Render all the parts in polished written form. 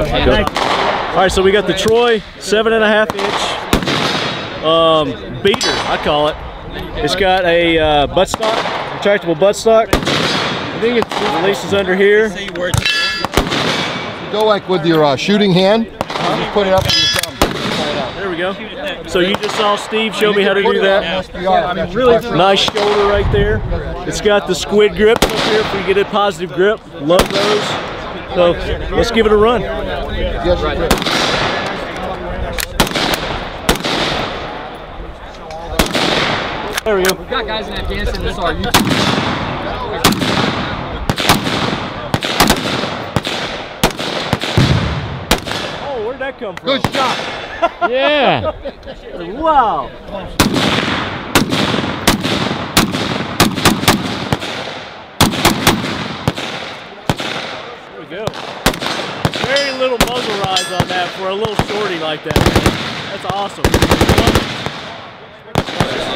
Good. All right, so we got the Troy 7.5 inch beater, I call it. It's got a buttstock, retractable buttstock. I think it releases under here. Go like with your shooting hand, just put it up with your thumb. There we go. So you just saw Steve show me how to do that. Nice shoulder right there. It's got the Squid Grips up here if we get a positive grip. Love those. So let's give it a run. There we go. We've got guys in Afghanistan that saw you. Oh, where'd that come from? Good shot. Yeah. Wow. There we go. Very little muzzle rise on that for a little shorty like that. That's awesome.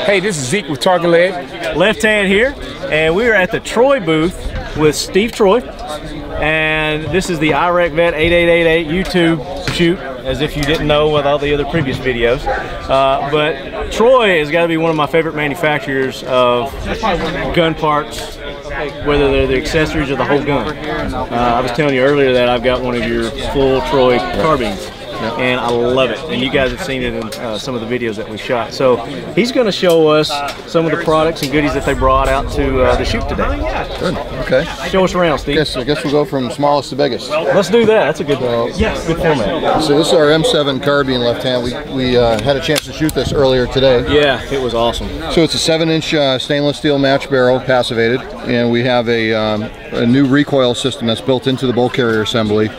Hey, this is Zeke with Talking Lead. Lefthand here, and we are at the Troy booth with Steve Troy, and this is the Iraqveteran8888 YouTube shoot, as if you didn't know with all the other previous videos. But Troy has got to be one of my favorite manufacturers of gun parts, whether they're the accessories or the whole gun. I was telling you earlier that I've got one of your full Troy carbines. And I love it, and you guys have seen it in some of the videos that we shot. So he's going to show us some of the products and goodies that they brought out to the shoot today. Good. Okay. Show us around, Steve. I guess we'll go from smallest to biggest. Let's do that. That's a good, good format. So this is our M7 carbine Lefthand. We had a chance to shoot this earlier today. Yeah, it was awesome. So it's a 7-inch stainless steel match barrel, passivated, and we have a new recoil system that's built into the bolt carrier assembly.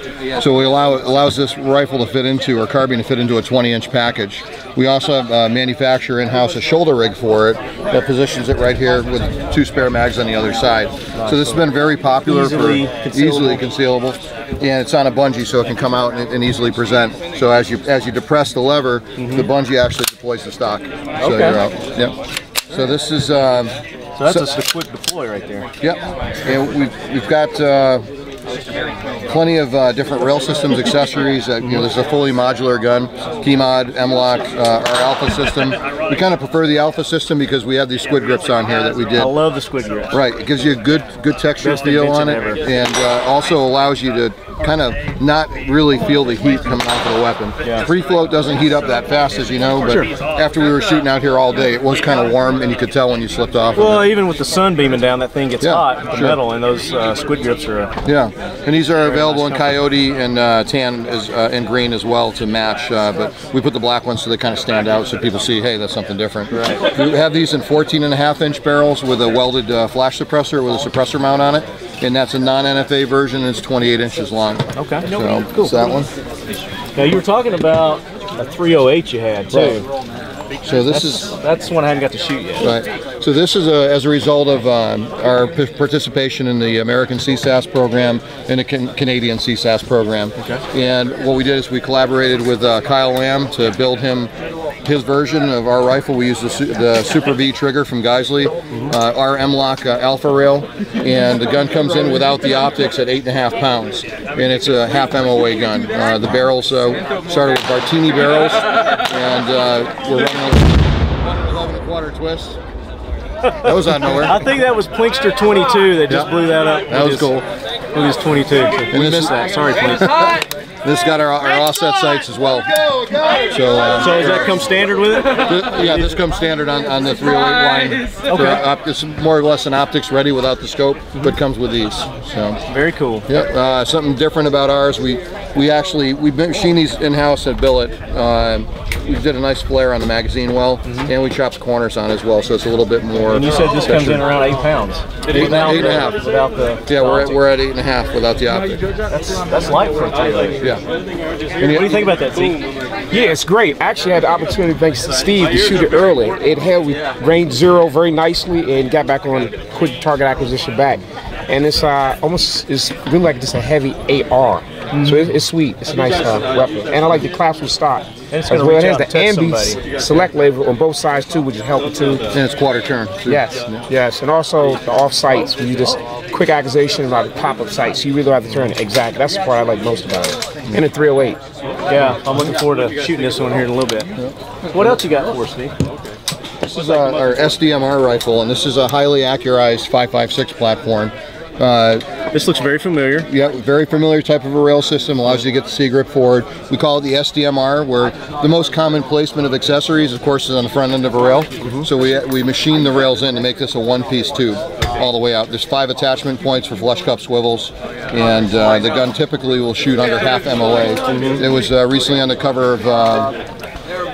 So it allows this rifle to fit into, or carbine to fit into, a 20-inch package. We also have manufacture in-house a shoulder rig for it that positions it right here with 2 spare mags on the other side. So this has been very popular, easily concealable, and it's on a bungee, so it can come out and easily present. So as you depress the lever, the bungee actually deploys the stock. So you're out. Yep. So this is. So that's a quick deploy right there. Yep. And we've got plenty of different rail systems, accessories. You know, this is a fully modular gun, key mod, M-lock, our alpha system. We kind of prefer the alpha system because we have these Squid Grips on here that we did. I love the Squid Grips. Right, it gives you a good texture feel on it, and also allows you to kind of not really feel the heat coming off of the weapon. Yeah. Free float doesn't heat up that fast, as you know, but after we were shooting out here all day, it was kind of warm, and you could tell when you slipped off. Well, even with the sun beaming down, that thing gets hot, the metal, and those Squid Grips are... Yeah, and these are available in coyote and tan and green as well to match, but we put the black ones so they kind of stand out so people see, hey, that's something different. Right. We have these in 14.5-inch barrels with a welded flash suppressor with a suppressor mount on it, and that's a non-NFA version, and it's 28 inches long. Okay. So cool. That one. Now you were talking about a 308 you had too. Right. So that's one I haven't got to shoot yet. Right. So this is as a result of our participation in the American CSAS program and the Canadian CSAS program. Okay. And what we did is we collaborated with Kyle Lamb to build him his version of our rifle. We used the Super V trigger from Geisley, our M-lock alpha rail, and the gun comes in without the optics at 8.5 pounds, and it's a half MOA gun. The barrels started with Martini barrels, and we're running with 11.25 twists. That was out of nowhere. I think that was Plinkster 22 that just blew that up. That was cool. It was 22. And we missed that. Sorry, please. This got our offset sights as well. So does that come standard with it? Yeah, this comes standard on the 308 line. Okay. It's more or less an optics ready without the scope, but comes with these. So very cool. Yep. Something different about ours. We machine these in-house at Billet. We did a nice flare on the magazine well, and we chopped corners on it as well, so it's a little bit more. And you said this comes in around 8 pounds. 8.5. Without the. Yeah, we're at 8.5 without the optic. That's light for a 308. Yeah. What do you think about that, Zeke? Yeah, it's great. I actually had the opportunity, thanks to Steve, to shoot it early. It held range 0 very nicely and got back on quick target acquisition back. And it's it's really like just a heavy AR. So it's sweet. It's a nice weapon. And I like the collapsible stock. As well, it has the Ambi select label on both sides too, which is helpful too. And it's quarter turn. Yes, yes. And also the off sights, when you just quick acquisition about the pop-up sights, you really don't have to turn it. Exactly. That's the part I like most about it. And a 308. Yeah, I'm looking forward to shooting this one here in a little bit. What else you got for us, Steve? This is our SDMR rifle, and this is a highly accurized 5.56 platform. This looks very familiar. Yeah, very familiar type of a rail system, allows you to get the C-grip forward. We call it the SDMR, where the most common placement of accessories, of course, is on the front end of a rail. So we machine the rails in to make this a one-piece tube all the way out. There's 5 attachment points for flush cup swivels, and the gun typically will shoot under half MOA. It was recently on the cover of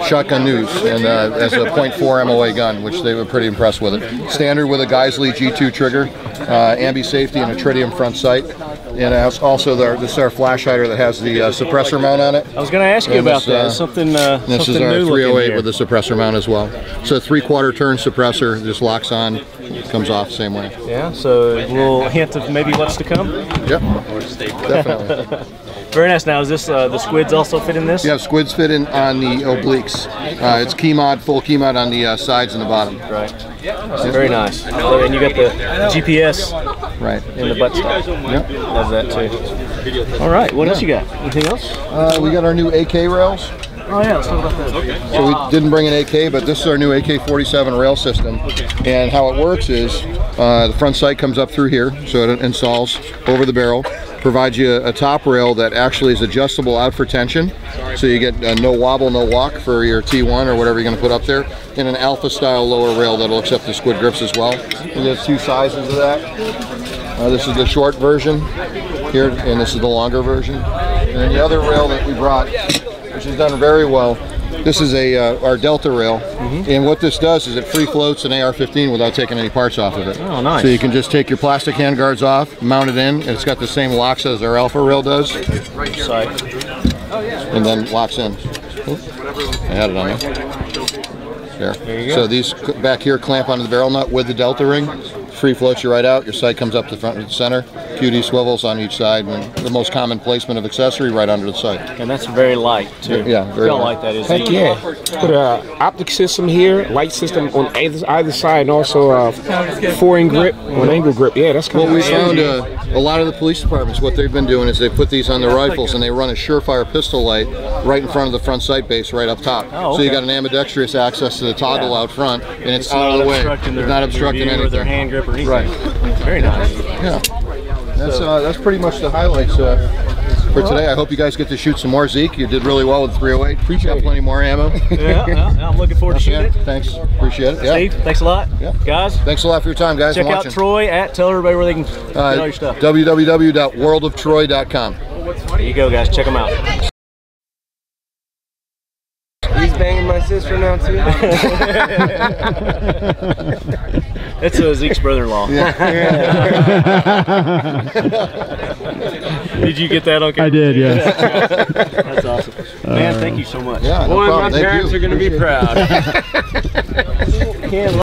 Shotgun News, and as a .4 MOA gun, which they were pretty impressed with it. Standard with a Geisley G2 trigger, ambi safety, and a tritium front sight. And also this is our flash hider that has the suppressor mount on it. I was going to ask you about that. Something this something is our new 308 with the suppressor mount as well. So 3/4 turn suppressor, just locks on, comes off the same way. Yeah, so a little hint of maybe what's to come. Yep, definitely. Very nice. Now, is this the squids also fit in this? Yeah, squids fit in on the obliques. It's key mod, full key mod on the sides and the bottom. Right. Very nice. So, and you got the GPS right in the buttstock. Yep. Love that too. All right. What else you got? Anything else? We got our new AK rails. Oh yeah, let's talk about that. So we didn't bring an AK, but this is our new AK-47 rail system. And how it works is the front sight comes up through here, so it installs over the barrel. Provides you a top rail that actually is adjustable out for tension, so you get no wobble, no walk for your T1 or whatever you're going to put up there, and an alpha style lower rail that'll accept the Squid Grips as well. And there's 2 sizes of that. This is the short version here, and this is the longer version. And then the other rail that we brought, which has done very well, this is our Delta rail, and what this does is it free floats an AR-15 without taking any parts off of it. Oh, nice. So you can just take your plastic handguards off, mount it in, and it's got the same locks as our Alpha rail does. And then locks in. I had it on there. There you go. So these back here clamp onto the barrel nut with the Delta ring. Free floats you right out, your sight comes up to the front of the center, QD swivels on each side, and the most common placement of accessory right under the sight. And that's very light too. Yeah, very light. light. That is. Heck yeah. Put a optic system here, light system on either side, and also a 4-in grip, or an angle grip. Yeah, that's kind of What we found, a lot of the police departments, what they've been doing is they put these on their rifles and they run a surefire pistol light right in front of the front sight base, right up top. Oh, okay. So you got an ambidextrous access to the toggle out front, and it's out of the way. It's not obstructing anything. Or their hand grip or anything. Right. Very nice. Yeah. That's pretty much the highlights for today. I hope you guys get to shoot some more Zeke. You did really well with 308. Appreciate plenty more ammo. Yeah, I'm looking forward to shooting it. Thanks. Appreciate it. Yeah. Steve, thanks a lot. Yeah. Guys, thanks a lot for your time, guys. check out Troy Tell everybody where they can get all your stuff. www.worldoftroy.com. There you go, guys. Check them out. He's banging my sister now too. It's Zeke's brother-in-law. Yeah. Did you get that on camera? I did, yes. That's awesome. Man, thank you so much. Yeah, no Boy, problem. my Thank parents you. are going to be proud.